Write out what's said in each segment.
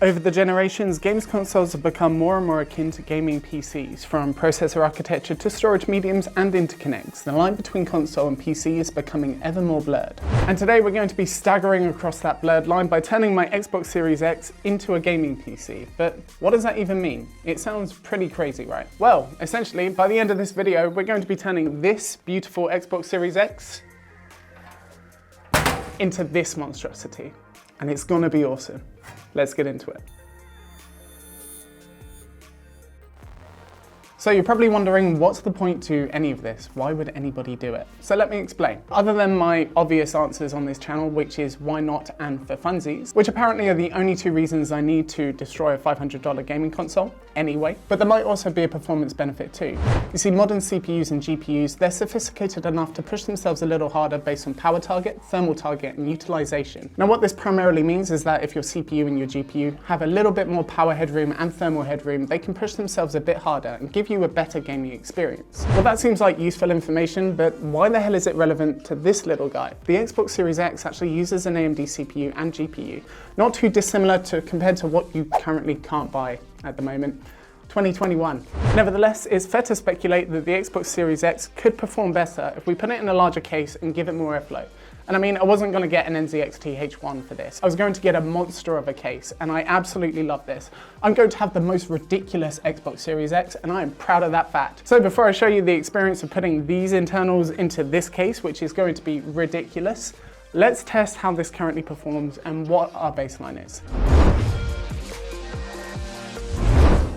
Over the generations, games consoles have become more and more akin to gaming PCs, from processor architecture to storage mediums and interconnects. The line between console and PC is becoming ever more blurred. And today we're going to be staggering across that blurred line by turning my Xbox Series X into a gaming PC. But what does that even mean? It sounds pretty crazy, right? Well, essentially, by the end of this video, we're going to be turning this beautiful Xbox Series X into this monstrosity. And it's gonna be awesome. Let's get into it. So you're probably wondering, what's the point to any of this? Why would anybody do it? So let me explain. Other than my obvious answers on this channel, which is why not and for funsies, which apparently are the only two reasons I need to destroy a $500 gaming console anyway, but there might also be a performance benefit too. You see, modern CPUs and GPUs, they're sophisticated enough to push themselves a little harder based on power target, thermal target, and utilization. Now what this primarily means is that if your CPU and your GPU have a little bit more power headroom and thermal headroom, they can push themselves a bit harder and give you a better gaming experience. Well, that seems like useful information, but why the hell is it relevant to this little guy? The Xbox Series X actually uses an AMD CPU and GPU, not too dissimilar compared to what you currently can't buy at the moment. 2021. Nevertheless, it's fair to speculate that the Xbox Series X could perform better if we put it in a larger case and give it more airflow. And I mean, I wasn't going to get an NZXT H1 for this. I was going to get a monster of a case, and I absolutely love this. I'm going to have the most ridiculous Xbox Series X, and I am proud of that fact. So before I show you the experience of putting these internals into this case, which is going to be ridiculous, let's test how this currently performs and what our baseline is.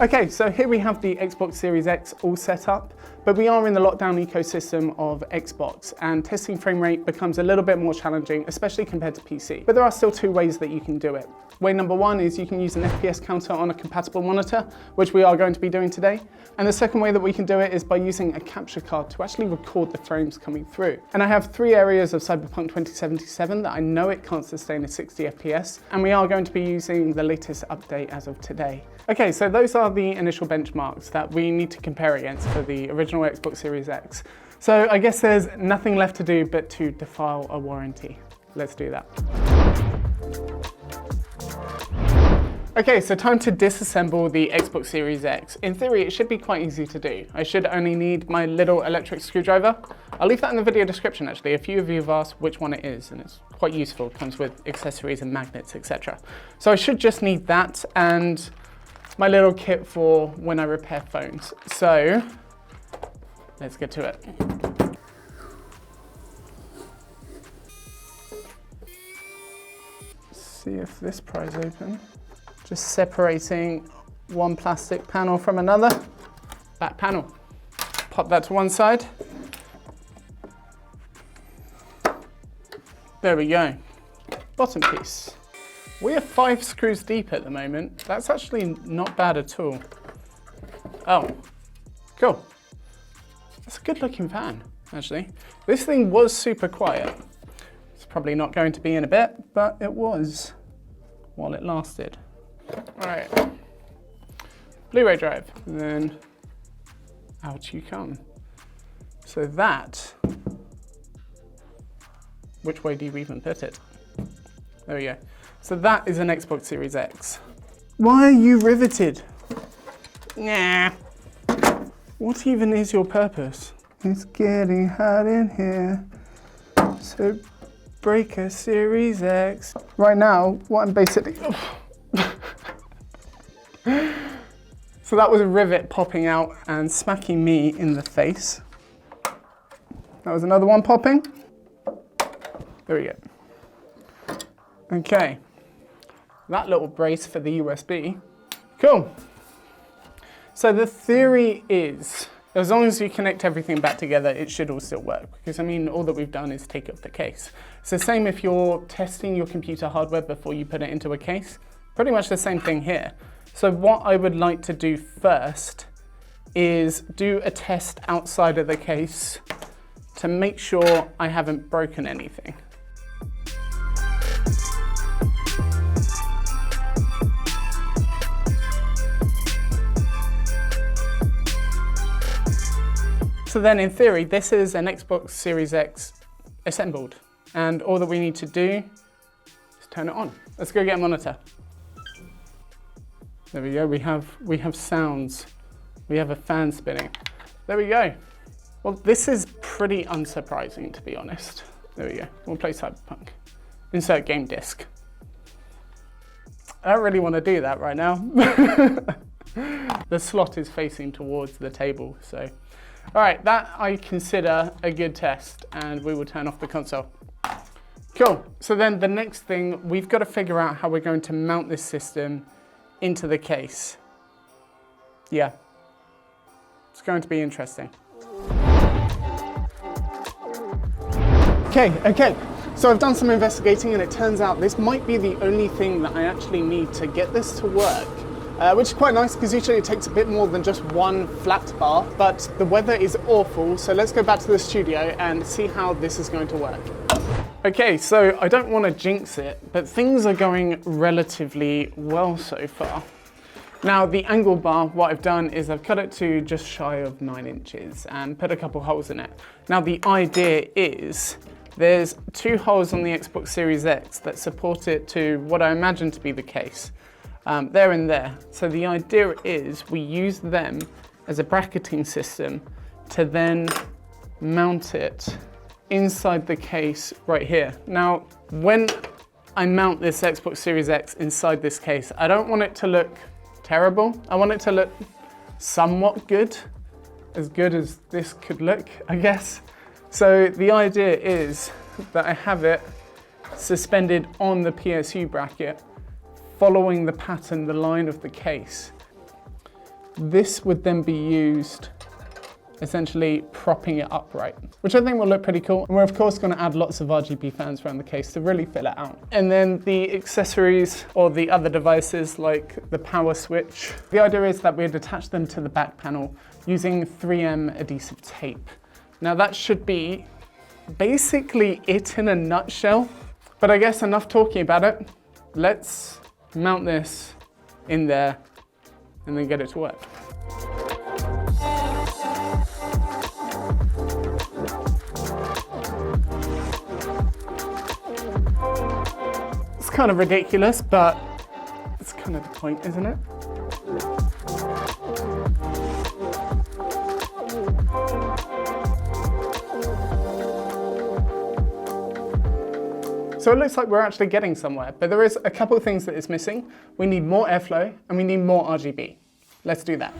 Okay, so here we have the Xbox Series X all set up, but we are in the lockdown ecosystem of Xbox, and testing frame rate becomes a little bit more challenging, especially compared to PC. But there are still two ways that you can do it. Way number one is you can use an FPS counter on a compatible monitor, which we are going to be doing today. And the second way that we can do it is by using a capture card to actually record the frames coming through. And I have three areas of Cyberpunk 2077 that I know it can't sustain a 60 FPS, and we are going to be using the latest update as of today. Okay, so those are the initial benchmarks that we need to compare against for the original Xbox Series X. So I guess there's nothing left to do but to defile a warranty. Let's do that. Okay, so time to disassemble the Xbox Series X. In theory, it should be quite easy to do. I should only need my little electric screwdriver. I'll leave that in the video description actually. A few of you have asked which one it is, and it's quite useful. It comes with accessories and magnets, etc. So I should just need that and my little kit for when I repair phones. So let's get to it. See if this pries open. Just separating one plastic panel from another. Back panel. Pop that to one side. There we go. Bottom piece. We are 5 screws deep at the moment. That's actually not bad at all. Oh, cool. That's a good looking fan, actually. This thing was super quiet. It's probably not going to be in a bit, but it was while it lasted. All right, Blu-ray drive, and then out you come. So that, which way do you even put it? There we go. So that is an Xbox Series X. Why are you riveted? Nah. What even is your purpose? It's getting hot in here, so break a Series X. Right now, what I'm basically... So that was a rivet popping out and smacking me in the face. That was another one popping. There we go. Okay. That little brace for the USB. Cool. So the theory is, as long as you connect everything back together, it should all still work. Because I mean, all that we've done is take up the case. It's the same if you're testing your computer hardware before you put it into a case. Pretty much the same thing here. So what I would like to do first is do a test outside of the case to make sure I haven't broken anything. So then in theory, this is an Xbox Series X assembled. And all that we need to do is turn it on. Let's go get a monitor. There we go, we have sounds. We have a fan spinning. There we go. Well, this is pretty unsurprising, to be honest. There we go, we'll play Cyberpunk. Insert game disc. I don't really want to do that right now. The slot is facing towards the table, so. All right, that I consider a good test, and we will turn off the console. Cool, so then the next thing, we've got to figure out how we're going to mount this system into the case. Yeah, it's going to be interesting. Okay, so I've done some investigating and it turns out this might be the only thing that I actually need to get this to work, which is quite nice because usually it takes a bit more than just one flat bar, but the weather is awful, so let's go back to the studio and see how this is going to work. Okay, so I don't want to jinx it, but things are going relatively well so far. Now the angle bar, what I've done is I've cut it to just shy of 9 inches and put a couple holes in it. Now the idea is there's 2 holes on the Xbox Series X that support it to what I imagine to be the case. There and there. So the idea is we use them as a bracketing system to then mount it inside the case right here. Now, when I mount this Xbox Series X inside this case, I don't want it to look terrible. I want it to look somewhat good as this could look, I guess. So the idea is that I have it suspended on the PSU bracket, following the pattern, the line of the case. This would then be used essentially propping it upright, which I think will look pretty cool. And we're of course going to add lots of RGB fans around the case to really fill it out. And then the accessories or the other devices like the power switch, the idea is that we'd attach them to the back panel using 3M adhesive tape. Now that should be basically it in a nutshell, but I guess enough talking about it. Let's mount this in there and then get it to work. It's kind of ridiculous, but it's kind of the point, isn't it? So it looks like we're actually getting somewhere, but there is a couple of things that is missing. We need more airflow and we need more RGB. Let's do that.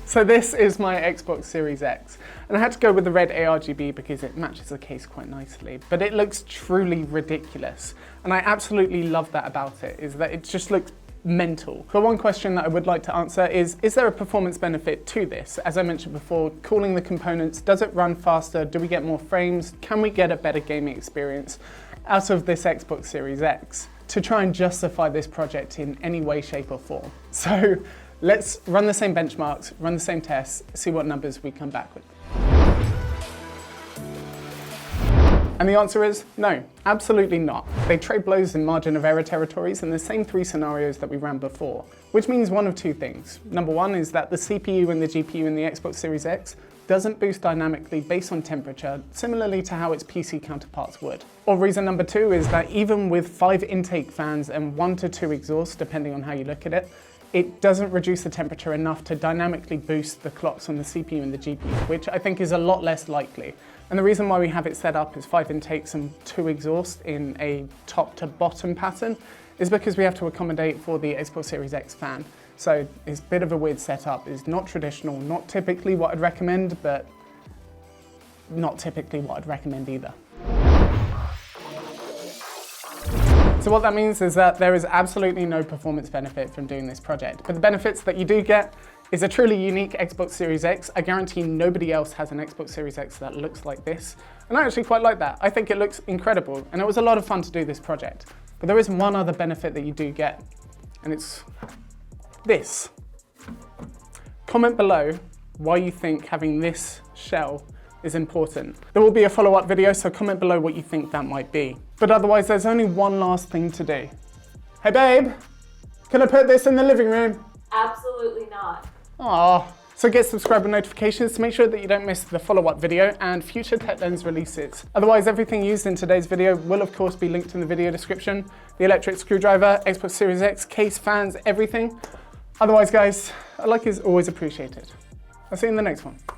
So this is my Xbox Series X, and I had to go with the red ARGB because it matches the case quite nicely, but it looks truly ridiculous. And I absolutely love that about it, is that it just looks mental. But one question that I would like to answer is there a performance benefit to this? As I mentioned before, cooling the components, does it run faster? Do we get more frames? Can we get a better gaming experience out of this Xbox Series X to try and justify this project in any way, shape or form? So let's run the same benchmarks, run the same tests, see what numbers we come back with. And the answer is no, absolutely not. They trade blows in margin of error territories in the same 3 scenarios that we ran before, which means one of 2 things. Number 1 is that the CPU and the GPU in the Xbox Series X doesn't boost dynamically based on temperature, similarly to how its PC counterparts would. Or reason number 2 is that even with 5 intake fans and 1 to 2 exhausts, depending on how you look at it, it doesn't reduce the temperature enough to dynamically boost the clocks on the CPU and the GPU, which I think is a lot less likely. And the reason why we have it set up as 5 intakes and 2 exhausts in a top to bottom pattern is because we have to accommodate for the Xbox Series X fan. So it's a bit of a weird setup. It's not traditional, not typically what I'd recommend, but not typically what I'd recommend either. So what that means is that there is absolutely no performance benefit from doing this project, but the benefits that you do get is a truly unique Xbox Series X. I guarantee nobody else has an Xbox Series X that looks like this, and I actually quite like that. I think it looks incredible, and it was a lot of fun to do this project. But there is one other benefit that you do get, and it's this. Comment below why you think having this shell is important. There will be a follow-up video, so comment below what you think that might be. But otherwise, there's only one last thing to do. Hey babe, can I put this in the living room? Absolutely not. Aww. So get subscribed with notifications to make sure that you don't miss the follow-up video and future TechLens releases. Otherwise, everything used in today's video will of course be linked in the video description. The electric screwdriver, Xbox Series X, case, fans, everything. Otherwise guys, a like is always appreciated. I'll see you in the next one.